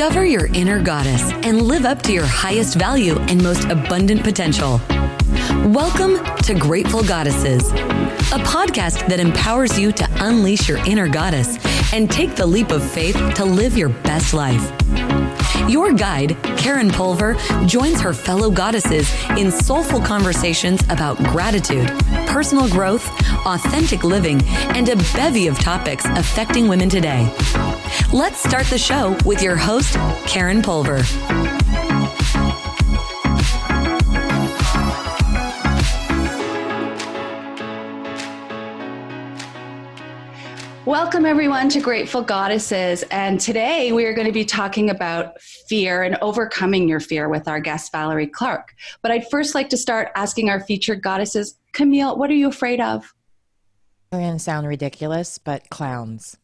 Discover your inner goddess and live up to your highest value and most abundant potential. Welcome to Grateful Goddesses, a podcast that empowers you to unleash your inner goddess and take the leap of faith to live your best life. Your guide, Karen Pulver, joins her fellow goddesses in soulful conversations about gratitude, personal growth, authentic living, and a bevy of topics affecting women today. Let's start the show with your host, Karen Pulver. Welcome everyone to Grateful Goddesses, and today we are going to be talking about fear and overcoming your fear with our guest Valerie Clark. But I'd first like to start asking our featured goddesses, Camille, what are you afraid of? I'm going to sound ridiculous, but clowns.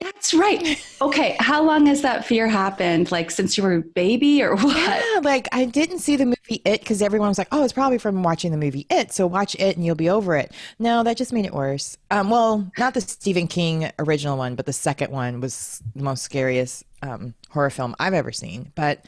That's right. Okay, how long has that fear happened? Like since you were a baby or what? Yeah, like I didn't see the movie It because everyone was like, oh, it's probably from watching the movie It, so watch It and you'll be over it. No, that just made it worse. Well, not the Stephen King original one, but the second one was the most scariest horror film I've ever seen. But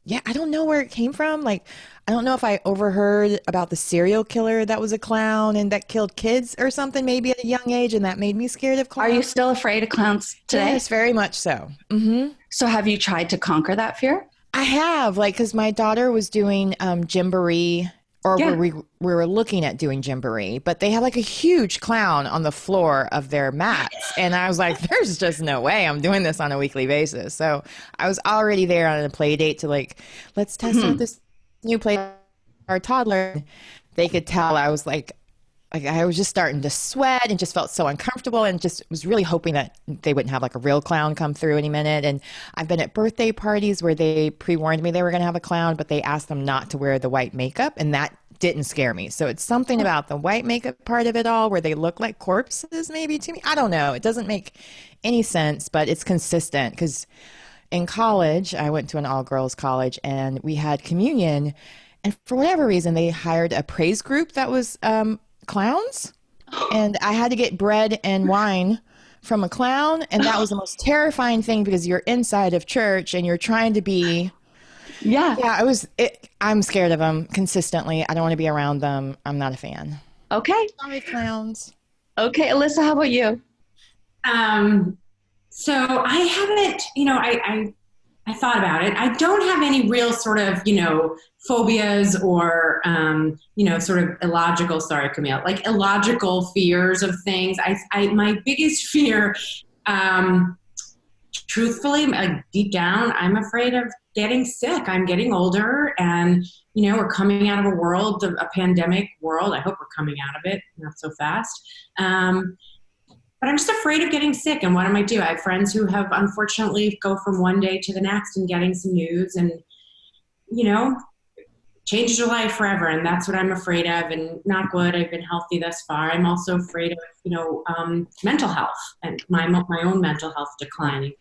yeah, I don't know where it came from. Like, I don't know if I overheard about the serial killer that was a clown and that killed kids or something, maybe at a young age, and that made me scared of clowns. Are you still afraid of clowns today? Yes, very much so. Mm-hmm. So have you tried to conquer that fear? I have, like, because my daughter was doing Gymboree, or Yeah. we were looking at doing Gymboree, but they had like a huge clown on the floor of their mats. And I was like, there's just no way I'm doing this on a weekly basis. So I was already there on a play date to like, let's test out this new play. Our toddler, they could tell I was like I was just starting to sweat and just felt so uncomfortable and just was really hoping that they wouldn't have like a real clown come through any minute. And I've been at birthday parties where they pre-warned me they were going to have a clown, but they asked them not to wear the white makeup, and that didn't scare me. So it's something about the white makeup part of it all where they look like corpses maybe to me. I don't know. It doesn't make any sense, but it's consistent because in college, I went to an all-girls college and we had communion, and for whatever reason, they hired a praise group that was clowns, and I had to get bread and wine from a clown, and that was the most terrifying thing because you're inside of church and you're trying to be I'm scared of them consistently. I don't want to be around them. I'm not a fan. Okay. Sorry, clowns. Okay, Alyssa, how about you? So I haven't, I thought about it. I don't have any real sort of, phobias or, sort of illogical, sorry, Camille, like illogical fears of things. My biggest fear, truthfully, deep down, I'm afraid of getting sick. I'm getting older and, we're coming out of a pandemic world. I hope we're coming out of it, not so fast. But I'm just afraid of getting sick. And what am I do? I have friends who have unfortunately go from one day to the next and getting some news and, changes your life forever. And that's what I'm afraid of, and not good. I've been healthy thus far. I'm also afraid of, mental health and my own mental health declining,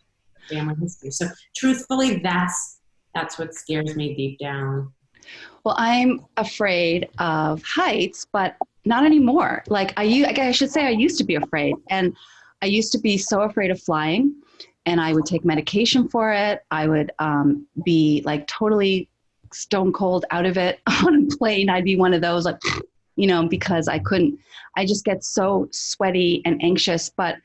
family history. So truthfully, that's what scares me deep down. Well, I'm afraid of heights, but not anymore. Like I should say I used to be afraid, and I used to be so afraid of flying, and I would take medication for it. I would be like totally stone cold out of it on a plane. I'd be one of those like, because I just get so sweaty and anxious. But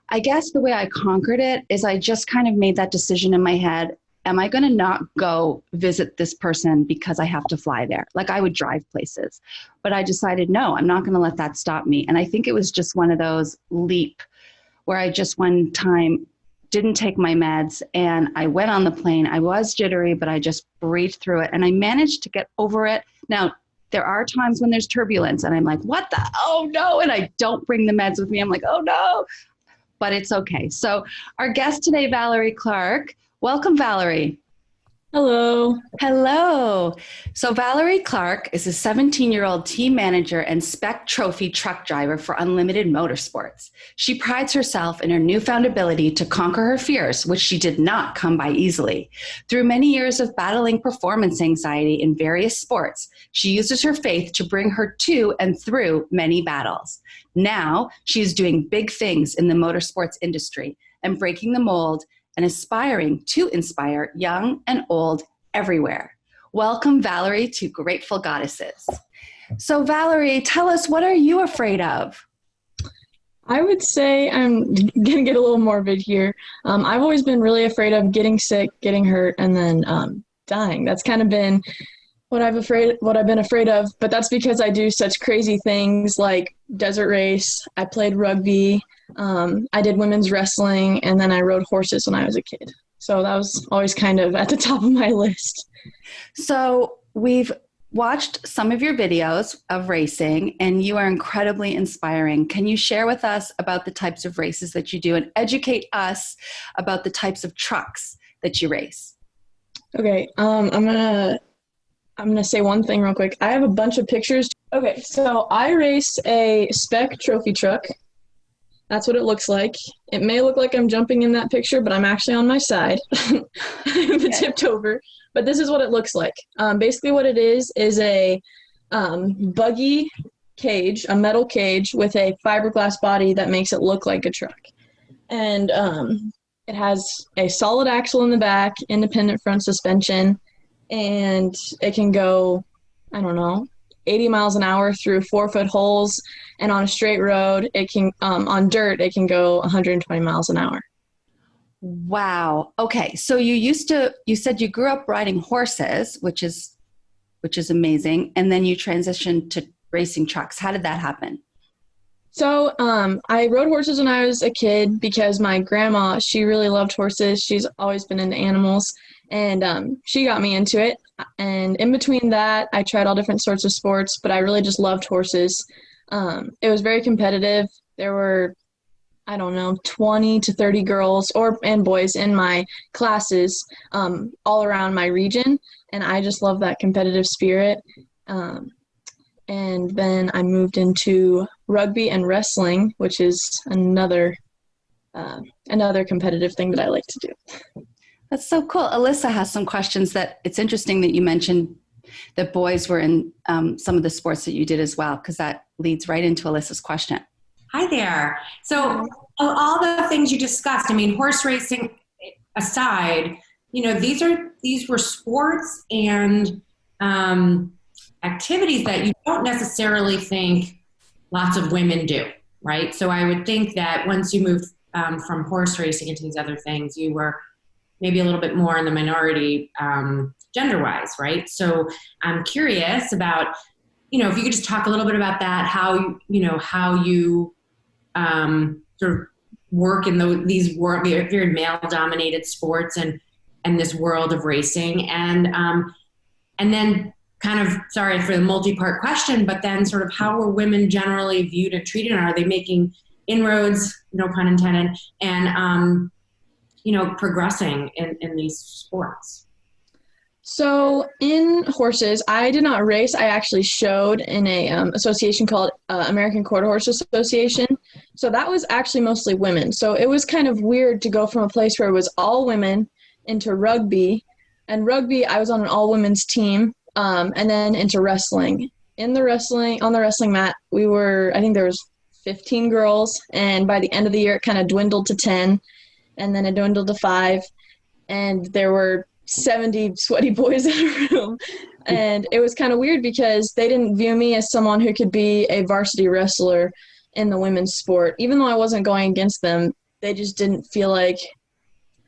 I guess the way I conquered it is I just kind of made that decision in my head. Am I going to not go visit this person because I have to fly there? Like I would drive places, but I decided, no, I'm not going to let that stop me. And I think it was just one of those leap where I just one time didn't take my meds and I went on the plane. I was jittery, but I just breathed through it and I managed to get over it. Now, there are times when there's turbulence and I'm like, oh no. And I don't bring the meds with me. I'm like, oh no, but it's okay. So our guest today, Valerie Clark. Welcome, Valerie. Hello. Hello. So Valerie Clark is a 17-year-old team manager and spec trophy truck driver for Unlimited Motorsports. She prides herself in her newfound ability to conquer her fears, which she did not come by easily. Through many years of battling performance anxiety in various sports, she uses her faith to bring her to and through many battles. Now, she is doing big things in the motorsports industry and breaking the mold and aspiring to inspire young and old everywhere. Welcome, Valerie, to Grateful Goddesses. So, Valerie, tell us, what are you afraid of? I would say I'm going to get a little morbid here. I've always been really afraid of getting sick, getting hurt, and then dying. That's kind of been what I've been afraid of, but that's because I do such crazy things like desert race. I played rugby. I did women's wrestling, and then I rode horses when I was a kid. So that was always kind of at the top of my list. So we've watched some of your videos of racing, and you are incredibly inspiring. Can you share with us about the types of races that you do and educate us about the types of trucks that you race? Okay, I'm gonna say one thing real quick. I have a bunch of pictures. Okay, so I race a spec trophy truck. That's what it looks like. It may look like I'm jumping in that picture, but I'm actually on my side. I'm tipped over. But this is what it looks like. Basically what it is a buggy cage, a metal cage with a fiberglass body that makes it look like a truck. And it has a solid axle in the back, independent front suspension, and it can go, 80 miles an hour through 4-foot holes, and on a straight road, it can, on dirt, it can go 120 miles an hour. Wow. Okay. So you said you grew up riding horses, which is amazing. And then you transitioned to racing trucks. How did that happen? So I rode horses when I was a kid because my grandma, she really loved horses. She's always been into animals, and she got me into it. And in between that, I tried all different sorts of sports, but I really just loved horses. It was very competitive. There were, 20 to 30 girls and boys in my classes all around my region, and I just love that competitive spirit. And then I moved into rugby and wrestling, which is another competitive thing that I like to do. That's so cool. Alyssa has some questions. That it's interesting that you mentioned that boys were in some of the sports that you did as well, because that leads right into Alyssa's question. Hi there. So all the things you discussed, horse racing aside, these were sports and activities that you don't necessarily think lots of women do, right? So I would think that once you moved from horse racing into these other things, you were maybe a little bit more in the minority gender-wise, right? So I'm curious about, if you could just talk a little bit about that, how you sort of work in these very male-dominated sports and this world of racing, and then kind of, sorry for the multi-part question, but then sort of how are women generally viewed and treated, and are they making inroads, no pun intended, and progressing in these sports? So in horses, I did not race. I actually showed in a association called American Quarter Horse Association. So that was actually mostly women. So it was kind of weird to go from a place where it was all women into rugby. And rugby, I was on an all-women's team, and then into wrestling. On the wrestling mat, I think there was 15 girls. And by the end of the year, it kind of dwindled to 10. And then it dwindled to 5. And there were 70 sweaty boys in a room, and it was kind of weird because they didn't view me as someone who could be a varsity wrestler in the women's sport. Even though I wasn't going against them, they just didn't feel like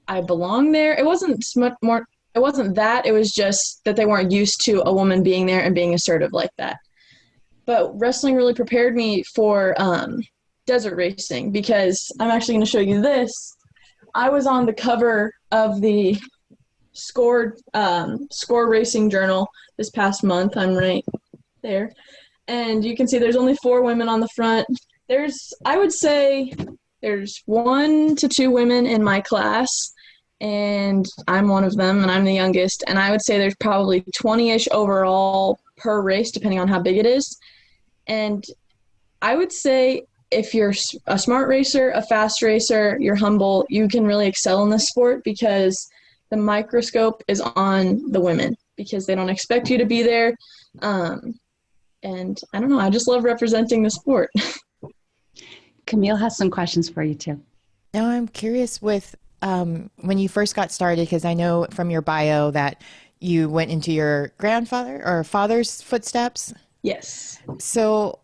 I belonged there. It wasn't that, it was just that they weren't used to a woman being there and being assertive like that. But wrestling really prepared me for desert racing, because I'm actually going to show you this. I was on the cover of the Score Racing Journal this past month. I'm right there, and you can see there's only 4 women on the front. I would say there's 1 to 2 women in my class, and I'm one of them, and I'm the youngest, and I would say there's probably 20-ish overall per race, depending on how big it is. And I would say if you're a smart racer, a fast racer, you're humble, you can really excel in this sport, because the microscope is on the women, because they don't expect you to be there. And I don't know, I just love representing the sport. Camille has some questions for you too. Now I'm curious with when you first got started, because I know from your bio that you went into your grandfather or father's footsteps. Yes. So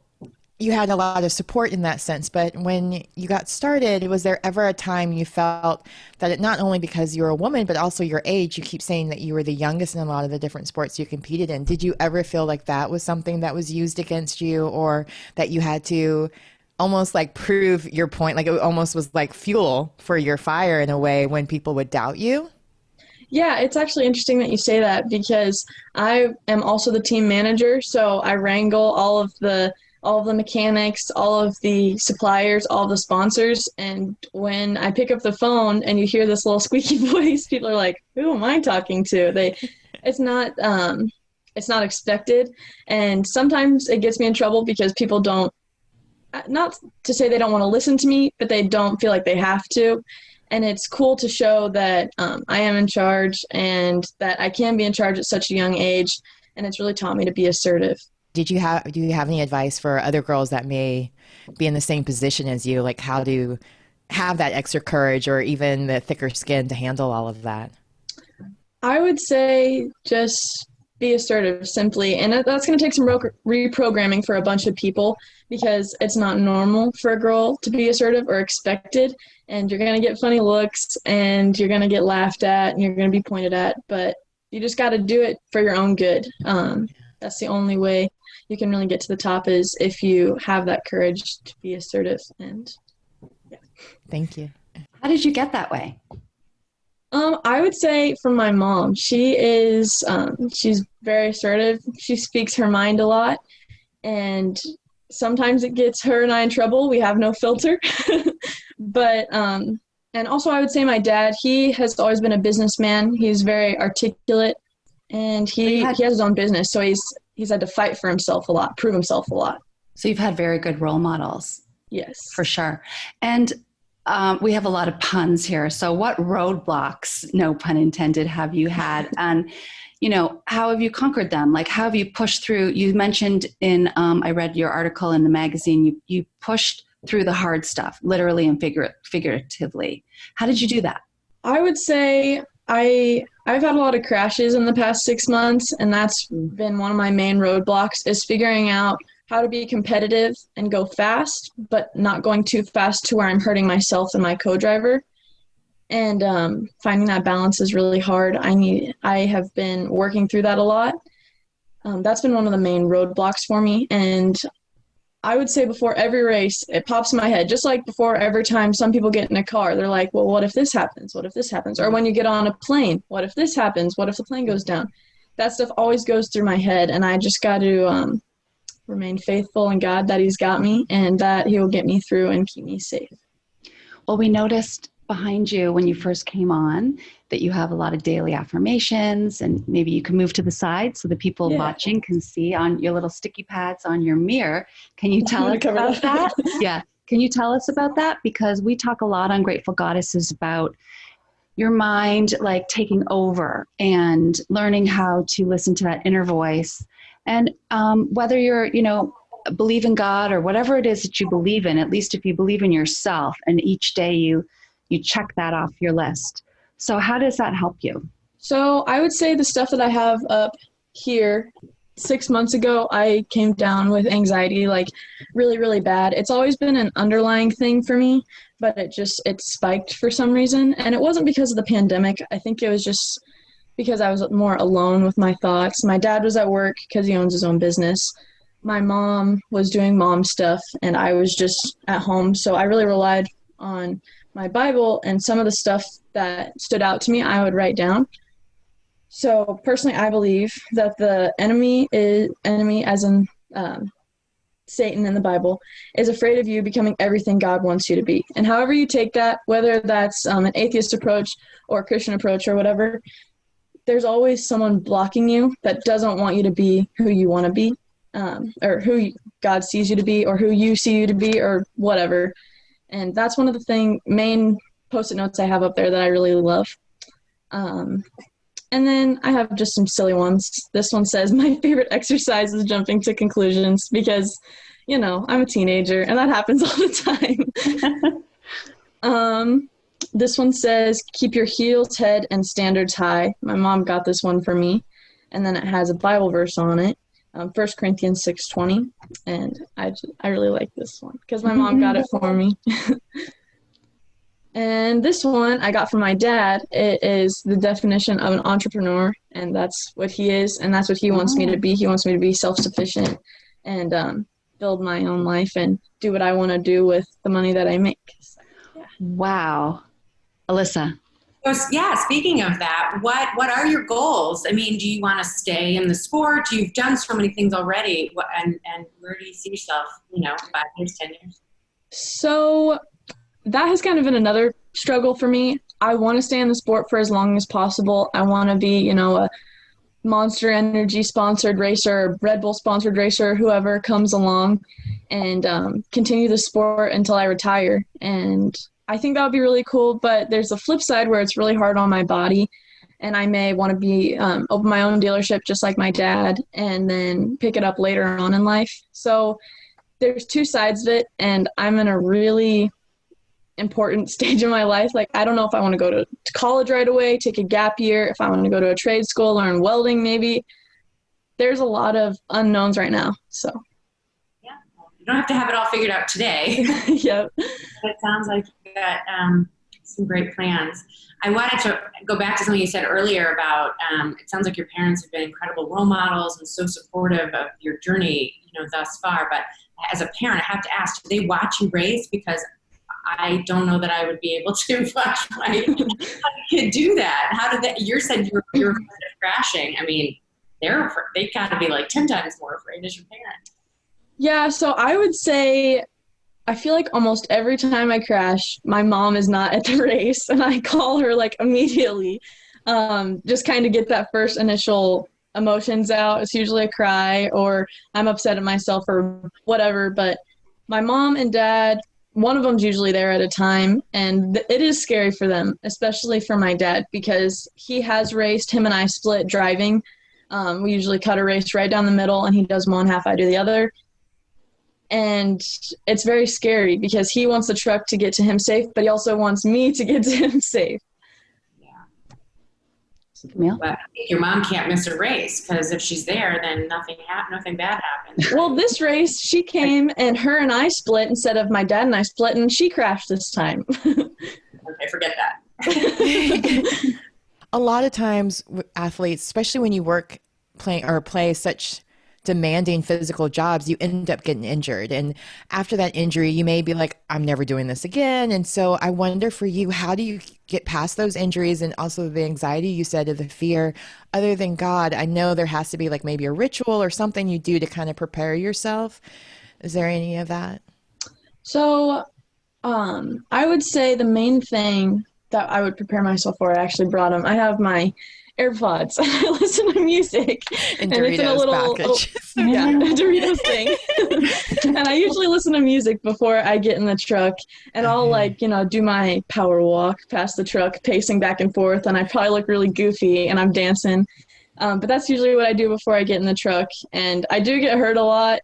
you had a lot of support in that sense, but when you got started, was there ever a time you felt that not only because you were a woman, but also your age, you keep saying that you were the youngest in a lot of the different sports you competed in. Did you ever feel like that was something that was used against you, or that you had to almost like prove your point, like it almost was like fuel for your fire in a way when people would doubt you? Yeah, it's actually interesting that you say that, because I am also the team manager, so I wrangle all of the mechanics, all of the suppliers, all the sponsors, and when I pick up the phone and you hear this little squeaky voice, people are like, "Who am I talking to?" It's not expected, and sometimes it gets me in trouble because people don't, not to say they don't want to listen to me, but they don't feel like they have to. And it's cool to show that I am in charge and that I can be in charge at such a young age, and it's really taught me to be assertive. Do you have any advice for other girls that may be in the same position as you, like how to have that extra courage or even the thicker skin to handle all of that? I would say just be assertive, simply. And that's going to take some reprogramming for a bunch of people, because it's not normal for a girl to be assertive or expected. And you're going to get funny looks and you're going to get laughed at and you're going to be pointed at. But you just got to do it for your own good. That's the only way you can really get to the top, is if you have that courage to be assertive. And yeah. Thank you. How did you get that way? I would say from my mom. She's very assertive. She speaks her mind a lot, and sometimes it gets her and I in trouble. We have no filter. But and also I would say my dad, he has always been a businessman. He's very articulate, and he has his own business, so he's had to fight for himself a lot, prove himself a lot. So you've had very good role models. Yes. For sure. And we have a lot of puns here. So what roadblocks, no pun intended, have you had? And, how have you conquered them? Like, how have you pushed through? You mentioned I read your article in the magazine, you pushed through the hard stuff, literally and figuratively. How did you do that? I would say I've had a lot of crashes in the past 6 months, and that's been one of my main roadblocks, is figuring out how to be competitive and go fast, but not going too fast to where I'm hurting myself and my co-driver. And finding that balance is really hard. I have been working through that a lot. That's been one of the main roadblocks for me. And I would say before every race, it pops in my head, just like before every time some people get in a car, they're like, well, what if this happens? What if this happens? Or when you get on a plane, what if this happens? What if the plane goes down? That stuff always goes through my head, and I just got to remain faithful in God that He's got me and that He will get me through and keep me safe. Well, we noticed behind you when you first came on that you have a lot of daily affirmations, and maybe you can move to the side so the people watching can see on your little sticky pads on your mirror. Can you tell us about that? Yeah. Can you tell us about that? Because we talk a lot on Grateful Goddesses about your mind like taking over and learning how to listen to that inner voice. And whether you're, believe in God or whatever it is that you believe in, at least if you believe in yourself, and each day you check that off your list. So how does that help you? So I would say the stuff that I have up here, 6 months ago, I came down with anxiety, like really, really bad. It's always been an underlying thing for me, but it spiked for some reason. And it wasn't because of the pandemic. I think it was just because I was more alone with my thoughts. My dad was at work because he owns his own business. My mom was doing mom stuff, and I was just at home. So I really relied on my Bible, and some of the stuff that stood out to me, I would write down. So personally, I believe that the enemy as in Satan in the Bible, is afraid of you becoming everything God wants you to be. And however you take that, whether that's an atheist approach or a Christian approach or whatever, there's always someone blocking you that doesn't want you to be who you want to be, or who God sees you to be, or who you see you to be, or whatever. And that's one of the main Post-it notes I have up there that I really love. And then I have just some silly ones. This one says, my favorite exercise is jumping to conclusions, because, I'm a teenager and that happens all the time. This one says, keep your heels, head, and standards high. My mom got this one for me. And then it has a Bible verse on it, 1 Corinthians 6:20. And I really like this one because my mom got it for me. And this one I got from my dad. It is the definition of an entrepreneur, and that's what he is, and that's what he wants me to be. He wants me to be self-sufficient and build my own life and do what I want to do with the money that I make. So, yeah. Wow. Alyssa. So, yeah, speaking of that, what are your goals? I mean, do you want to stay in the sport? You've done so many things already, and where do you see yourself, 5 years, 10 years? So that has kind of been another struggle for me. I want to stay in the sport for as long as possible. I want to be, a Monster Energy sponsored racer, Red Bull sponsored racer, whoever comes along, and continue the sport until I retire. And I think that would be really cool, but there's a flip side where it's really hard on my body, and I may want to be open my own dealership just like my dad and then pick it up later on in life. So there's two sides of it, and I'm in a really important stage in my life. Like, I don't know if I want to go to college right away, take a gap year, if I want to go to a trade school, learn welding maybe. There's a lot of unknowns right now. So yeah, you don't have to have it all figured out today. Yep. It sounds like you got some great plans. I wanted to go back to something you said earlier about it sounds like your parents have been incredible role models and so supportive of your journey, thus far. But as a parent, I have to ask, do they watch you race? Because I don't know that I would be able to watch my kid do that. How did that? You said you were afraid of crashing. I mean, they gotta be like 10 times more afraid as your parent. Yeah, so I would say I feel like almost every time I crash, my mom is not at the race, and I call her like immediately, just kind of get that first initial emotions out. It's usually a cry or I'm upset at myself or whatever. But my mom and dad, one of them's usually there at a time, and it is scary for them, especially for my dad, because he has raced. Him and I split driving. We usually cut a race right down the middle, and he does one half, I do the other. And it's very scary because he wants the truck to get to him safe, but he also wants me to get to him safe. Camille? But your mom can't miss a race, because if she's there, then nothing bad happens. Well, this race, she came and her and I split instead of my dad and I split, and she crashed this time. Okay, forget that. A lot of times athletes, especially when you play such demanding physical jobs, you end up getting injured. And after that injury, you may be like, I'm never doing this again. And so I wonder for you, how do you get past those injuries and also the anxiety you said, of the fear? Other than God, I know there has to be like maybe a ritual or something you do to kind of prepare yourself. Is there any of that? So I would say the main thing that I would prepare myself for, I actually brought them. I have my AirPods. I listen to music, and it's in a little Doritos thing. And I usually listen to music before I get in the truck, and I'll do my power walk past the truck, pacing back and forth, and I probably look really goofy and I'm dancing. But that's usually what I do before I get in the truck, and I do get hurt a lot.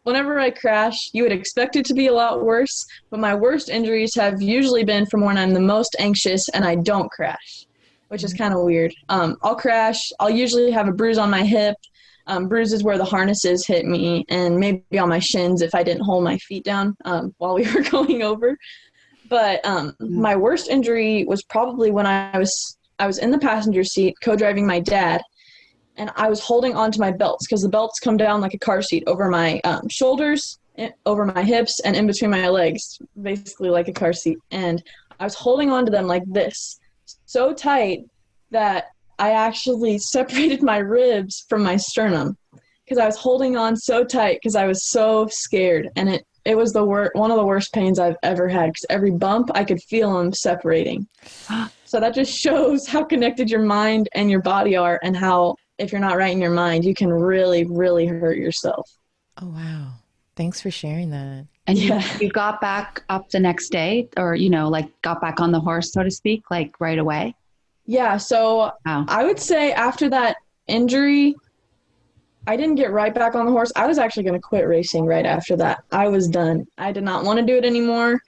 Whenever I crash, you would expect it to be a lot worse, but my worst injuries have usually been from when I'm the most anxious and I don't crash, which is kind of weird. I'll crash. I'll usually have a bruise on my hip, bruises where the harnesses hit me, and maybe on my shins if I didn't hold my feet down while we were going over. But my worst injury was probably when I was in the passenger seat co-driving my dad, and I was holding onto my belts because the belts come down like a car seat over my shoulders, over my hips, and in between my legs, basically like a car seat. And I was holding onto them like this, so tight that I actually separated my ribs from my sternum because I was holding on so tight because I was so scared. And it was one of the worst pains I've ever had, because every bump I could feel them separating. So that just shows how connected your mind and your body are, and how if you're not right in your mind, you can really, really hurt yourself. Oh, wow. Thanks for sharing that. And you got back up the next day, or, got back on the horse, so to speak, like right away? Yeah. So Wow. I would say after that injury, I didn't get right back on the horse. I was actually going to quit racing right after that. I was done. I did not want to do it anymore.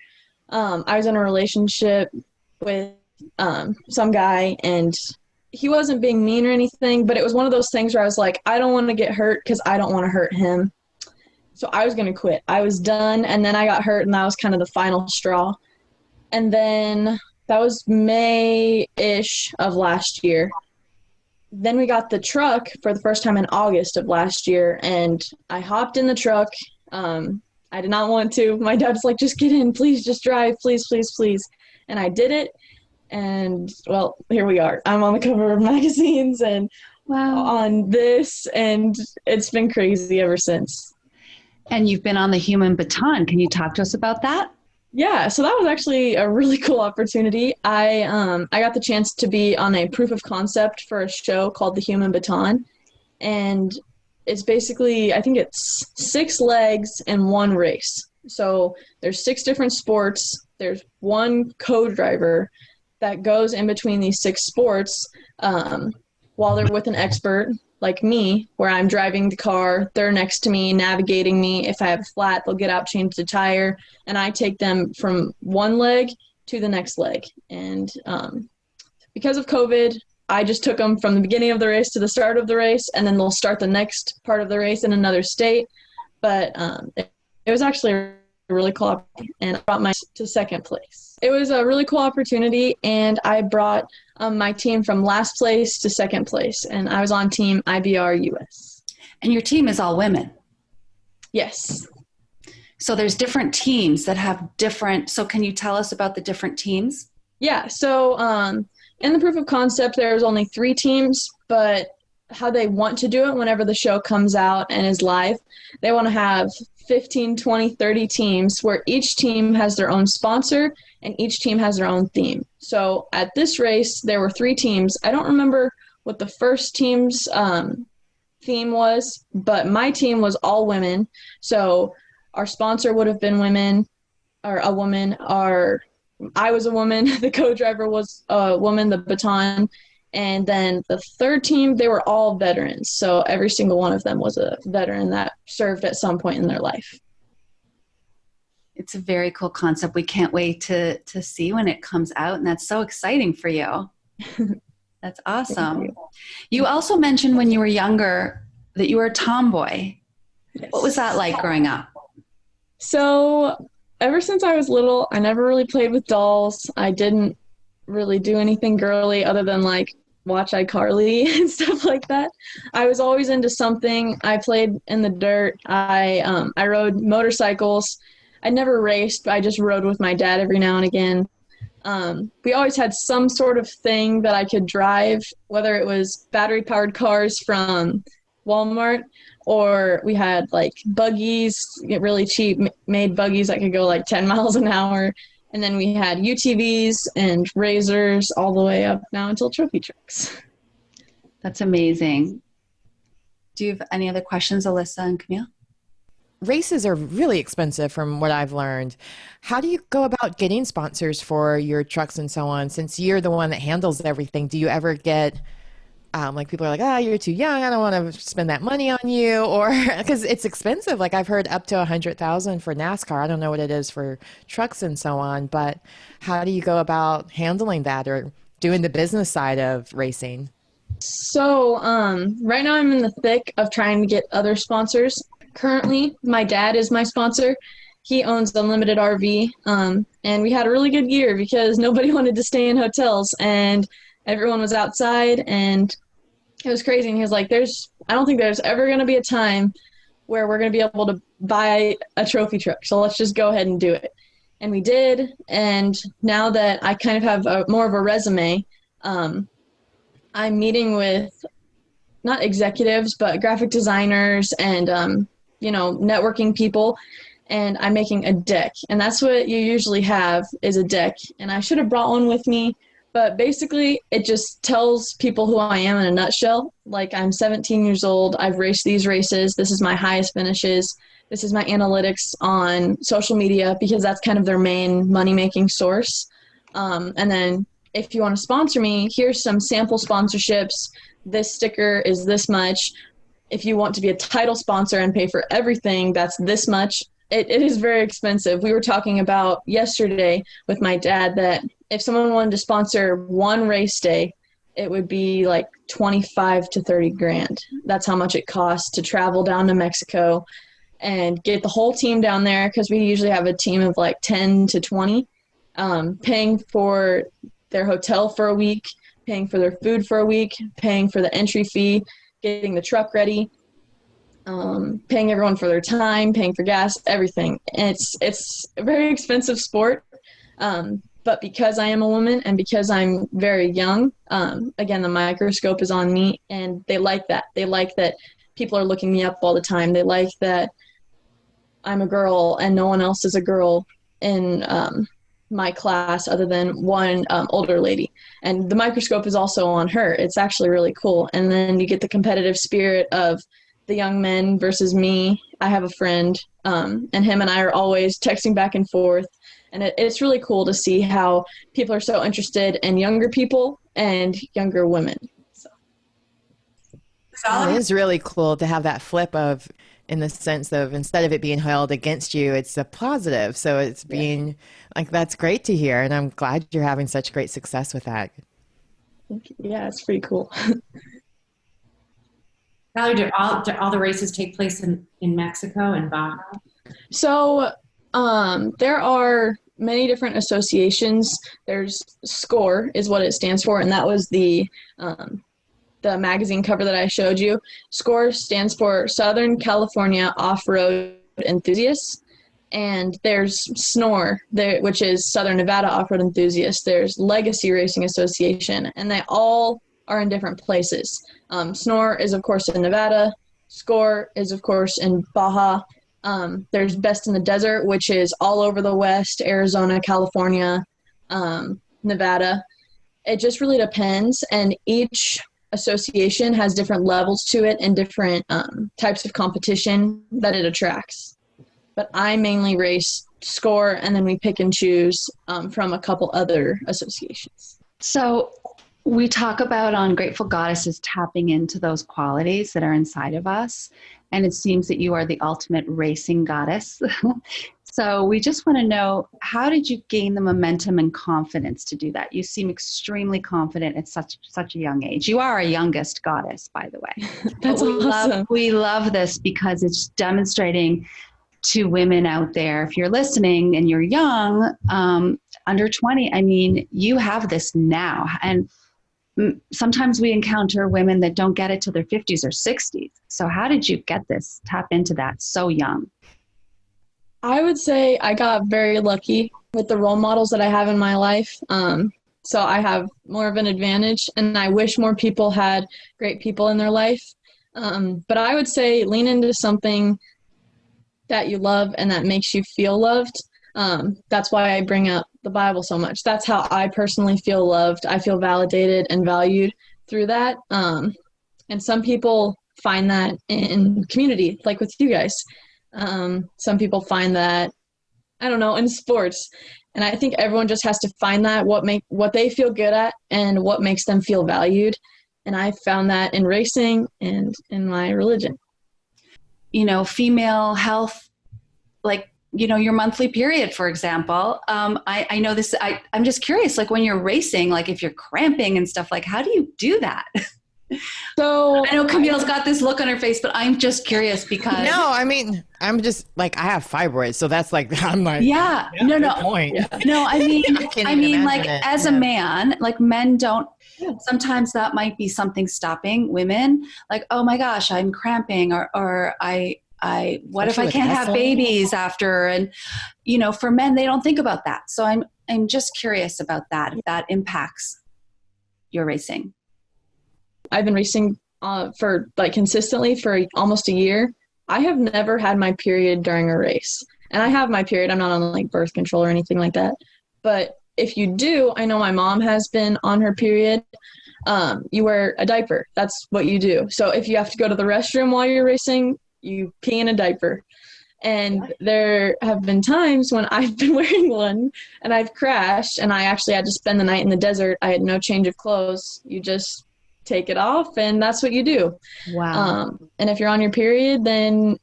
I was in a relationship with some guy, and he wasn't being mean or anything, but it was one of those things where I was like, I don't want to get hurt because I don't want to hurt him. So I was going to quit. I was done, and then I got hurt, and that was kind of the final straw. And then that was May-ish of last year. Then we got the truck for the first time in August of last year, and I hopped in the truck. I did not want to. My dad's like, just get in, please, just drive, please, please, please. And I did it. And, well, here we are. I'm on the cover of magazines and on this, and it's been crazy ever since. And you've been on the Human Baton. Can you talk to us about that? Yeah, so that was actually a really cool opportunity. I got the chance to be on a proof of concept for a show called The Human Baton. And it's basically, I think it's 6 legs and 1 race. So there's 6 different sports. There's 1 co-driver that goes in between these 6 sports while they're with an expert like me, where I'm driving the car, they're next to me, navigating me. If I have a flat, they'll get out, change the tire, and I take them from one leg to the next leg. And because of COVID, I just took them from the beginning of the race to the start of the race, and then they'll start the next part of the race in another state. But it was actually a really cool opportunity, and I brought my to second place. It was a really cool opportunity, and I brought my team from last place to second place, and I was on team IBR US. And your team is all women? Yes. So there's different teams that have different, so can you tell us about the different teams? Yeah, so in the proof of concept, there's only 3 teams, but how they want to do it whenever the show comes out and is live, they want to have 15, 20, 30 teams where each team has their own sponsor and each team has their own theme. So at this race, there were 3 teams. I don't remember what the first team's theme was, but my team was all women. So our sponsor would have been women, or a woman. I was a woman. The co-driver was a woman, the baton. And then the third team, they were all veterans. So every single one of them was a veteran that served at some point in their life. It's a very cool concept. We can't wait to see when it comes out. And that's so exciting for you. That's awesome. You also mentioned when you were younger that you were a tomboy. Yes. What was that like growing up? So ever since I was little, I never really played with dolls. I didn't really do anything girly other than like watch iCarly and stuff like that. I was always into something. I played in the dirt. I rode motorcycles. I never raced, but I just rode with my dad every now and again. We always had some sort of thing that I could drive, whether it was battery-powered cars from Walmart, or we had like buggies, get really cheap, made buggies that could go like 10 miles an hour. And then we had UTVs and razors all the way up now until trophy trucks. That's amazing. Do you have any other questions, Alyssa and Camille? Races are really expensive from what I've learned. How do you go about getting sponsors for your trucks and so on? Since you're the one that handles everything, do you ever get like people are like, oh, you're too young, I don't want to spend that money on you, or because it's expensive. Like I've heard up to $100,000 for NASCAR. I don't know what it is for trucks and so on, but how do you go about handling that or doing the business side of racing? So right now I'm in the thick of trying to get other sponsors. Currently, my dad is my sponsor. He owns Unlimited RV, and we had a really good year because nobody wanted to stay in hotels, and everyone was outside, and it was crazy. And he was like, I don't think there's ever going to be a time where we're going to be able to buy a trophy truck. So let's just go ahead and do it. And we did. And now that I kind of have more of a resume, I'm meeting with not executives, but graphic designers and, networking people. And I'm making a deck. And that's what you usually have is a deck. And I should have brought one with me. But basically, it just tells people who I am in a nutshell. Like, I'm 17 years old. I've raced these races. This is my highest finishes. This is my analytics on social media because that's kind of their main money-making source. And then if you want to sponsor me, here's some sample sponsorships. This sticker is this much. If you want to be a title sponsor and pay for everything, that's this much. it is very expensive. We were talking about yesterday with my dad that if someone wanted to sponsor one race day, it would be like 25 to 30 grand. That's how much it costs to travel down to Mexico and get the whole team down there, because we usually have a team of like 10 to 20, paying for their hotel for a week, paying for their food for a week, paying for the entry fee, getting the truck ready, paying everyone for their time, paying for gas, everything. And it's a very expensive sport. But because I am a woman and because I'm very young, again, the microscope is on me, and they like that. They like that people are looking me up all the time. They like that I'm a girl and no one else is a girl in my class other than one older lady. And the microscope is also on her. It's actually really cool. And then you get the competitive spirit of the young men versus me. I have a friend, and him and I are always texting back and forth. And it's really cool to see how people are so interested in younger people and younger women. So. It is really cool to have that flip of, in the sense of, instead of it being held against you, it's a positive. So it's being like, that's great to hear. And I'm glad you're having such great success with that. Yeah, it's pretty cool. Valerie, do all the races take place in Mexico and Baja? So there are many different associations. There's SCORE is what it stands for, and that was the magazine cover that I showed you. SCORE stands for Southern California Off-Road Enthusiasts. And there's SNOR, which is Southern Nevada Off-Road Enthusiasts. There's Legacy Racing Association, and they all are in different places. SNOR is, of course, in Nevada. SCORE is, of course, in Baja. There's Best in the Desert, which is all over the West, Arizona, California, Nevada. It just really depends, and each association has different levels to it and different types of competition that it attracts. But I mainly race SCORE, and then we pick and choose from a couple other associations. So we talk about on Grateful Goddesses tapping into those qualities that are inside of us. And it seems that you are the ultimate racing goddess. So we just want to know, how did you gain the momentum and confidence to do that? You seem extremely confident at such a young age. You are our youngest goddess, by the way. That's awesome. We love this because it's demonstrating to women out there, if you're listening and you're young, under 20, I mean, you have this now. And sometimes we encounter women that don't get it till their 50s or 60s. So how did you get this, tap into that so young? I would say I got very lucky with the role models that I have in my life. So I have more of an advantage, and I wish more people had great people in their life. But I would say lean into something that you love and that makes you feel loved. That's why I bring up the Bible so much. That's how I personally feel loved. I feel validated and valued through that. And some people find that in community, like with you guys. Some people find that, I don't know, in sports. And I think everyone just has to find that, what they feel good at and what makes them feel valued. And I found that in racing and in my religion. You know, female health, like, you know, your monthly period, for example. I know this, I'm just curious, like when you're racing, like if you're cramping and stuff, like how do you do that? So I know Camille's got this look on her face, but I'm just curious because. No, I mean, I'm just like, I have fibroids. So that's like, I'm like, yeah, no. Point. No, I mean, like it. as a man, like men don't, sometimes that might be something stopping women. Like, oh my gosh, I'm cramping or what if I can't have babies after? And, you know, for men, they don't think about that. So I'm just curious about that, if that impacts your racing. I've been racing for like consistently for almost a year. I have never had my period during a race. And I have my period. I'm not on like birth control or anything like that. But if you do, I know my mom has been on her period. You wear a diaper. That's what you do. So if you have to go to the restroom while you're racing, you pee in a diaper. And there have been times when I've been wearing one and I've crashed and I actually had to spend the night in the desert. I had no change of clothes. You just take it off and that's what you do. Wow. And if you're on your period, then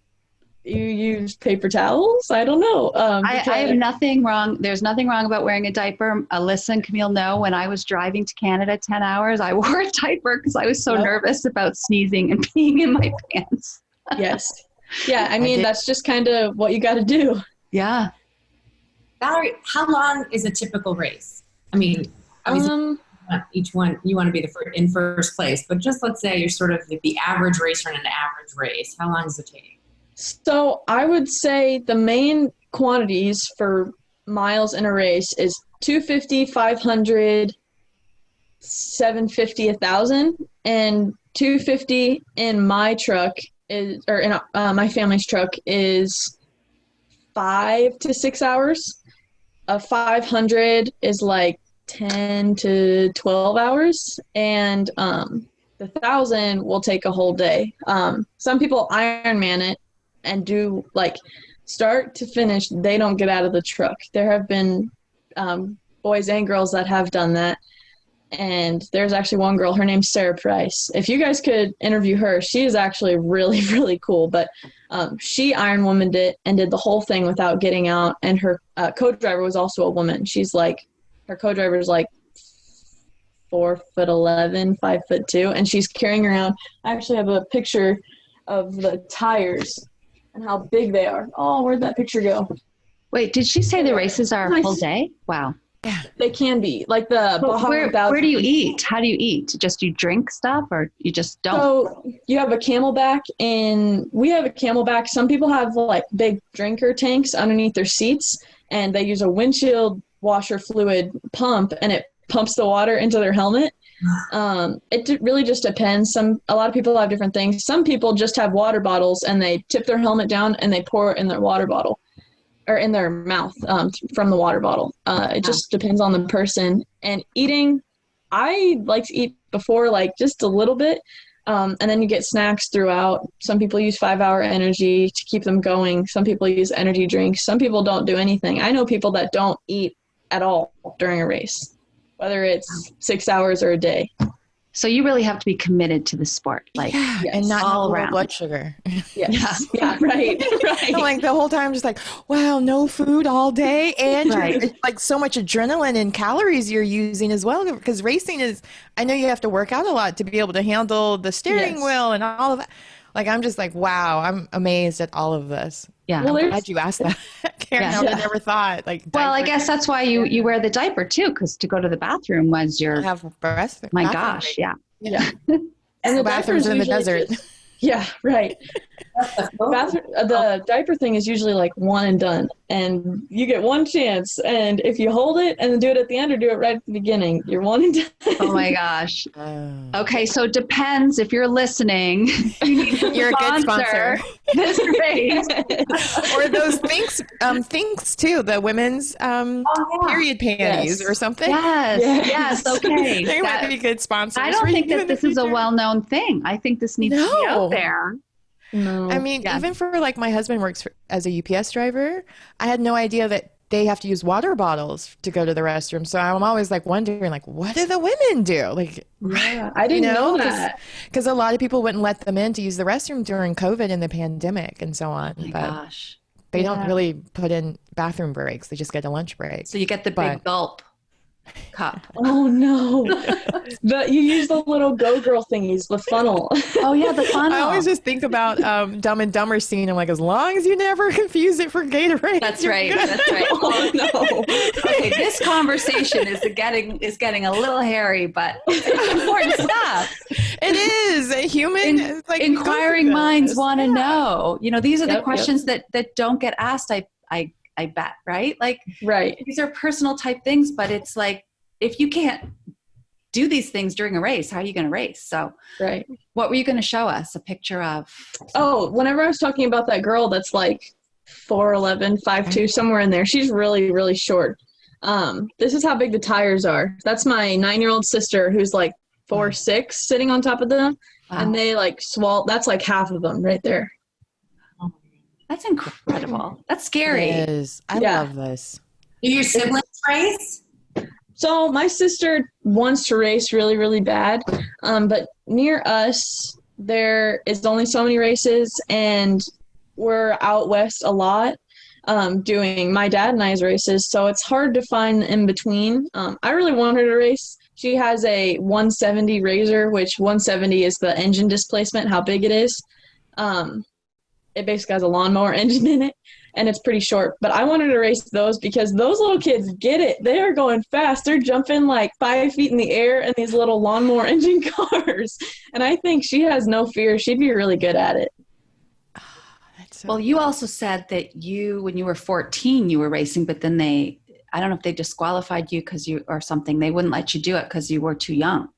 You use paper towels? I don't know. I have nothing wrong. There's nothing wrong about wearing a diaper. Listen, Camille, no, when I was driving to Canada 10 hours, I wore a diaper because I was so nervous about sneezing and peeing in my pants. Yes. Yeah, I mean, that's just kind of what you got to do. Yeah. Valerie, how long is a typical race? I mean, obviously, each one, you want to be in first place, but just let's say you're sort of the average racer in an average race. How long does it take? So I would say the main quantities for miles in a race is 250, 500, 750, 1,000, and 250 in my truck is, or in my family's truck is 5 to 6 hours. 500 is like 10 to 12 hours, and the 1,000 will take a whole day. Some people Ironman it and do like start to finish. They don't get out of the truck. There have been boys and girls that have done that. And there's actually one girl, her name's Sarah Price. If you guys could interview her, she is actually really, really cool. But she Ironwomaned it and did the whole thing without getting out. And her co-driver was also a woman. She's like, her co-driver is like 4'11", 5'2", and she's carrying around. I actually have a picture of the tires and how big they are. Oh, where'd that picture go? Wait, did she say the races are a full day? Wow. Yeah, they can be. Like the Baja 1000. Where do you eat? How do you eat? Just you drink stuff or you just don't? So you have a Camelback, and we have a Camelback. Some people have like big drinker tanks underneath their seats, and they use a windshield washer fluid pump, and it pumps the water into their helmet. It really just depends. A lot of people have different things. Some people just have water bottles, and they tip their helmet down and they pour it in their water bottle. Or in their mouth from the water bottle. It just depends on the person. And eating, I like to eat before, like just a little bit, and then you get snacks throughout. Some people use 5-hour energy to keep them going. Some people use energy drinks. Some people don't do anything. I know people that don't eat at all during a race, whether it's 6 hours or a day. So you really have to be committed to the sport, like yes, and not all have around. Blood sugar. Yes. Yeah, right. I'm like the whole time just like, wow, no food all day, and it's like so much adrenaline and calories you're using as well, because racing is, I know you have to work out a lot to be able to handle the steering wheel and all of that. Like, I'm just like, wow, I'm amazed at all of this. Yeah. Well, I'm glad you asked that. Karen, I never thought. Like, well, I guess that's why you wear the diaper too, because to go to the bathroom was your. Have breast. My gosh, yeah. And the bathrooms in the desert. Yeah, right. The diaper thing is usually like one and done, and you get one chance, and if you hold it and then do it at the end or do it right at the beginning, you're one and done. Oh my gosh. Okay, so it depends if you're listening. You're a good sponsor. This race. Or those things too, the women's period panties or something. Yes. Okay. They might be good sponsors. I don't think that this is a well-known thing. I think this needs to be out there. No. I mean, even for like my husband works as a UPS driver, I had no idea that they have to use water bottles to go to the restroom. So I'm always like wondering, like, what do the women do? Like, I didn't know that. Because a lot of people wouldn't let them in to use the restroom during COVID and the pandemic and so on. Oh my gosh. They don't really put in bathroom breaks. They just get a lunch break. So you get the big gulp cup. Oh no. You use the little Go Girl thingies, the funnel. Oh yeah, the funnel. I always just think about Dumb and Dumber scene. I'm like, as long as you never confuse it for Gatorade. That's right. Oh no. Okay, this conversation is getting a little hairy, but it's important stuff. It is. A human inquiring minds want to know. You know, these are the questions that don't get asked. I bet, right? Like, these are personal type things, but it's like, if you can't do these things during a race, how are you going to race? So, what were you going to show us? A picture of? Oh, whenever I was talking about that girl that's like 4'11", 5'2", somewhere in there, she's really, really short. This is how big the tires are. That's my 9-year-old sister who's like 4'6", sitting on top of them, and they like swallow. That's like half of them right there. That's incredible. That's scary. It is. I love this. Do your siblings race? So my sister wants to race really, really bad. But near us, there is only so many races, and we're out west a lot doing my dad and I's races, so it's hard to find in between. I really want her to race. She has a 170 Razor, which 170 is the engine displacement, how big it is. It basically has a lawnmower engine in it, and it's pretty short. But I wanted to race those because those little kids get it. They are going fast. They're jumping like 5 feet in the air in these little lawnmower engine cars. And I think she has no fear. She'd be really good at it. Well, you also said that when you were 14, you were racing, but then I don't know if they disqualified you or something. They wouldn't let you do it because you were too young.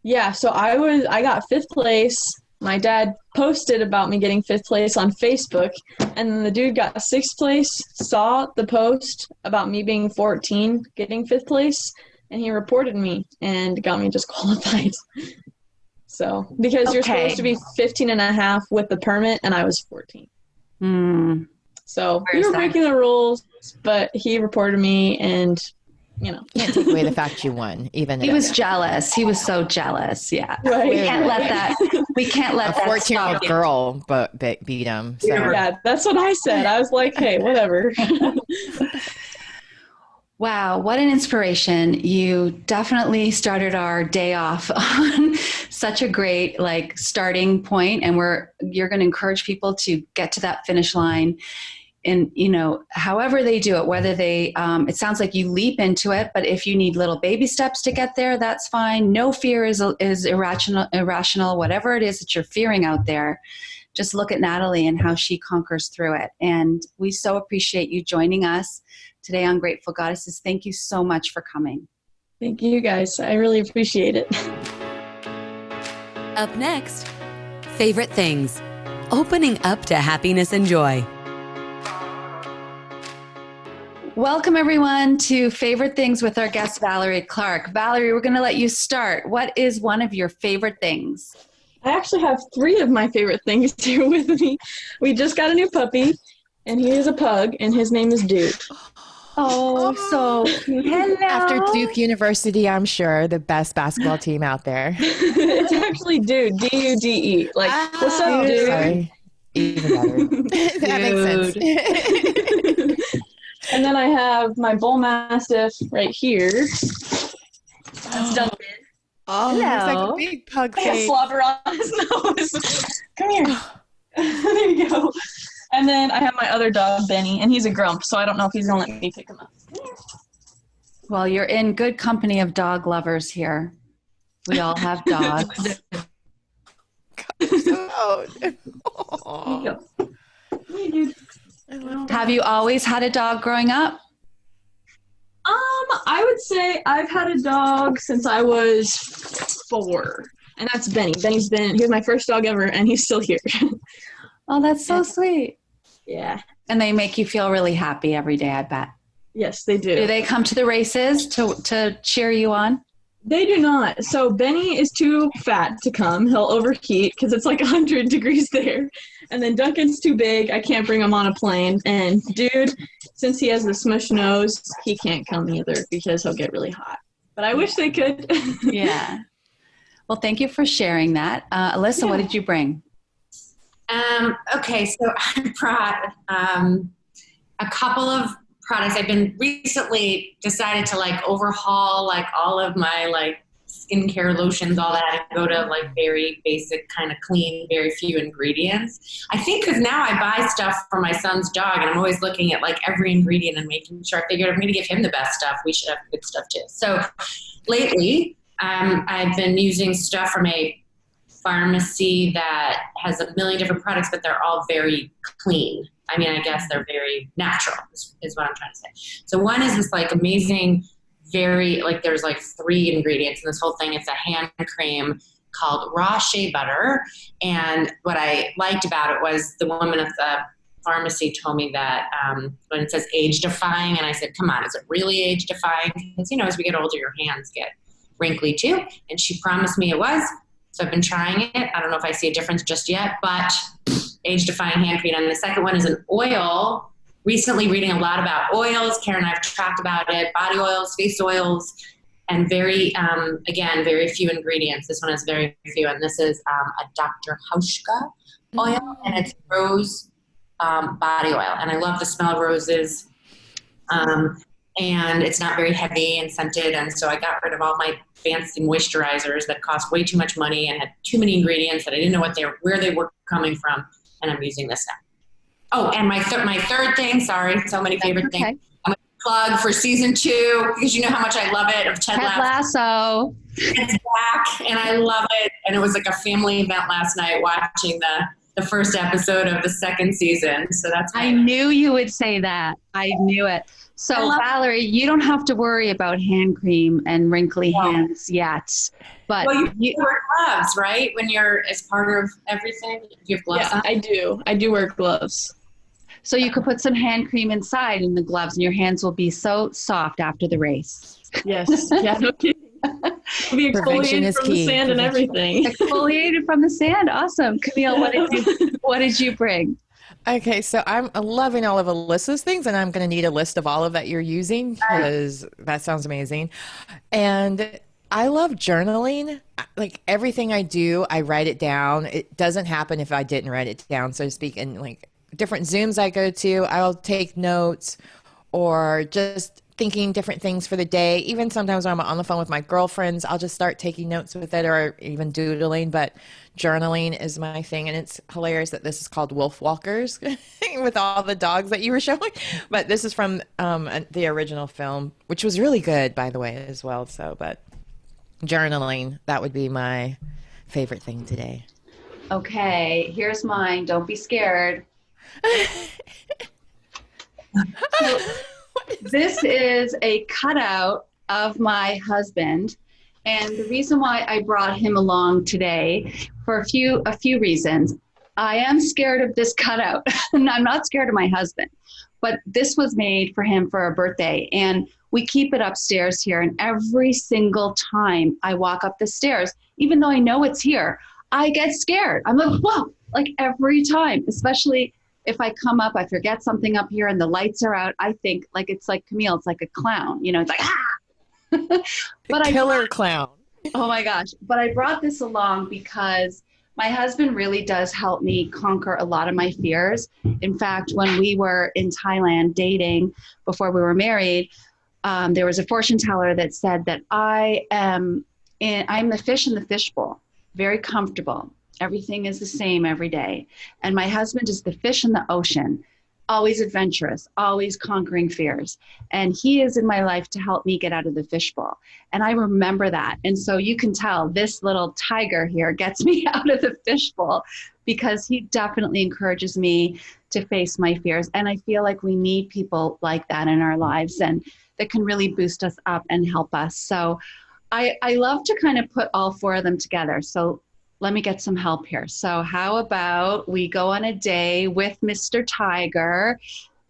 Yeah, so I got 5th place. My dad posted about me getting 5th place on Facebook, and then the dude got 6th place, saw the post about me being 14, getting 5th place, and he reported me and got me disqualified. So, because you're supposed to be 15 and a half with the permit, and I was 14. So we were breaking the rules, but he reported me, and can't take away the fact you won. Even he was jealous. He was so jealous. Yeah, right. We can't let that. We can't let that. 14-year-old girl beat him. So. Yeah, that's what I said. I was like, hey, whatever. Wow, what an inspiration. You definitely started our day off on such a great starting point, and you're going to encourage people to get to that finish line. And, however they do it, whether they, it sounds like you leap into it, but if you need little baby steps to get there, that's fine. No fear is irrational, whatever it is that you're fearing out there. Just look at Natalie and how she conquers through it. And we so appreciate you joining us today on Grateful Goddesses. Thank you so much for coming. Thank you guys. I really appreciate it. Up next, favorite things. Opening up to happiness and joy. Welcome, everyone, to Favorite Things with our guest, Valerie Clark. Valerie, we're going to let you start. What is one of your favorite things? I actually have 3 of my favorite things here with me. We just got a new puppy, and he is a pug, and his name is Dude. Oh, so hello. After Duke University, I'm sure, the best basketball team out there. It's actually Dude, D-U-D-E. What's up, Dude? Sorry. Even better. That makes sense. And then I have my bull mastiff right here. That's Duncan. Oh, it's like a big pug I have face. slobber on his nose. Come here. There you go. And then I have my other dog, Benny, and he's a grump, so I don't know if he's going to let me pick him up. Well, you're in good company of dog lovers here. We all have dogs. Oh. There you go. Have you always had a dog growing up? I would say I've had a dog since I was 4, and that's Benny. He was my first dog ever, and he's still here. Oh, that's so sweet. Yeah. And they make you feel really happy every day, I bet. Yes, they do. Do they come to the races to cheer you on? They do not. So Benny is too fat to come. He'll overheat because it's like 100 degrees there. And then Duncan's too big. I can't bring him on a plane. And Dude, since he has the smush nose, he can't come either because he'll get really hot. But I wish they could. Yeah. Well, thank you for sharing that. Alyssa, What did you bring? Okay, so I brought a couple of products. I've been recently decided to overhaul all of my skincare lotions, all that, and go to very basic, kind of clean, very few ingredients. I think because now I buy stuff for my son's dog, and I'm always looking at every ingredient and making sure. I figured I'm going to give him the best stuff. We should have good stuff too. So lately, I've been using stuff from a pharmacy that has a million different products, but they're all very clean. I mean, I guess they're very natural is what I'm trying to say. So one is this amazing, very there's 3 ingredients in this whole thing. It's a hand cream called raw shea butter. And what I liked about it was the woman at the pharmacy told me that when it says age defying, and I said, come on, is it really age defying? Because, as we get older, your hands get wrinkly too. And she promised me it was. So I've been trying it. I don't know if I see a difference just yet, but age-defying hand cream. And the second one is an oil. Recently reading a lot about oils. Karen and I have talked about it. Body oils, face oils, and very few ingredients. This one has very few. And this is a Dr. Hauschka oil, and it's rose body oil, and I love the smell of roses. And it's not very heavy and scented. And so I got rid of all my fancy moisturizers that cost way too much money and had too many ingredients that I didn't know where they were coming from. And I'm using this now. Oh, and my third thing, sorry, so many favorite things. I'm going to plug for season 2, because you know how much I love it, of Ted Lasso. It's back, and I love it. And it was like a family event last night watching the first episode of the second season. So that's I knew you would say that. I knew it. So Valerie, you don't have to worry about hand cream and wrinkly hands yet. But you wear gloves, right? When you're as part of everything, you have gloves on? I do. I do wear gloves. So you could put some hand cream inside in the gloves, and your hands will be so soft after the race. Yes. Yeah, no kidding. Be exfoliated from the sand and everything. Exfoliated from the sand. Awesome. Camille, what did you bring? Okay, so I'm loving all of Alyssa's things, and I'm going to need a list of all of that you're using, because that sounds amazing. And I love journaling. Like everything I do, I write it down. It doesn't happen if I didn't write it down, so to speak. And like different Zooms I go to, I'll take notes, or just thinking different things for the day. Even sometimes when I'm on the phone with my girlfriends, I'll just start taking notes with it, or even doodling. But journaling is my thing. And it's hilarious that this is called Wolf Walkers with all the dogs that you were showing. But this is from the original film, which was really good, by the way, as well. So, but journaling, that would be my favorite thing today. Okay, here's mine. Don't be scared. So, this is a cutout of my husband, and the reason why I brought him along today for a few reasons. I am scared of this cutout, and I'm not scared of my husband, but this was made for him for a birthday, and we keep it upstairs here, and every single time I walk up the stairs, even though I know it's here, I get scared. I'm like, whoa, like every time, especially if I come up, I forget something up here and the lights are out, I think like it's like Camille, it's like a clown, you know, it's like, ah! But Killer clown. Oh my gosh. But I brought this along because my husband really does help me conquer a lot of my fears. In fact, when we were in Thailand dating before we were married, there was a fortune teller that said that I'm the fish in the fishbowl, very comfortable. Everything is the same every day. And my husband is the fish in the ocean, always adventurous, always conquering fears. And he is in my life to help me get out of the fishbowl. And I remember that. And so you can tell this little tiger here gets me out of the fishbowl, because he definitely encourages me to face my fears. And I feel like we need people like that in our lives, and that can really boost us up and help us. So I love to kind of put all 4 of them together. So let me get some help here. So how about we go on a day with Mr. Tiger.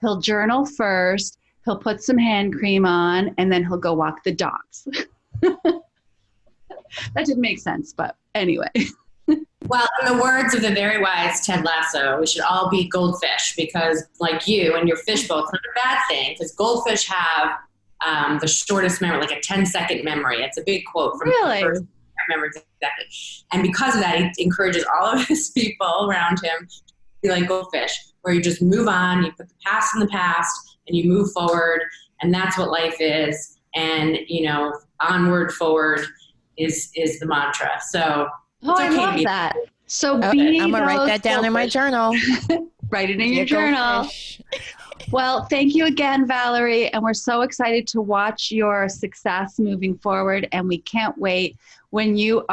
He'll journal first, he'll put some hand cream on, and then he'll go walk the dogs. That didn't make sense, but anyway. Well, in the words of the very wise Ted Lasso, we should all be goldfish, because like you and your fishbowl, it's not a bad thing, because goldfish have the shortest memory, like a 10-second memory. It's a big quote from Really? the first. I remember exactly. And because of that, he encourages all of his people around him to be like goldfish, where you just move on, you put the past in the past, and you move forward. And that's what life is. And, you know, onward, forward is the mantra. So I love that. So I'm going to write that down in my journal. Write it in your journal. Well, thank you again, Valerie. And we're so excited to watch your success moving forward. And we can't wait when you're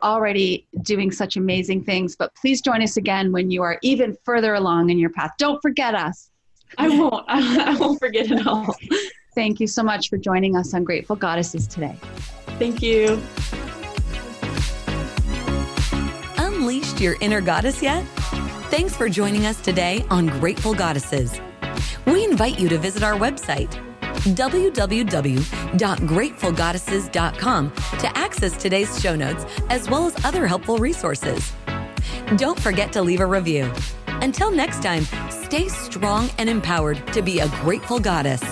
already doing such amazing things, but please join us again when you are even further along in your path. Don't forget us. I won't. I won't forget it all. Thank you so much for joining us on Grateful Goddesses today. Thank you. Unleashed your inner goddess yet? Thanks for joining us today on Grateful Goddesses. We invite you to visit our website, www.gratefulgoddesses.com, to access today's show notes as well as other helpful resources. Don't forget to leave a review. Until next time, stay strong and empowered to be a grateful goddess.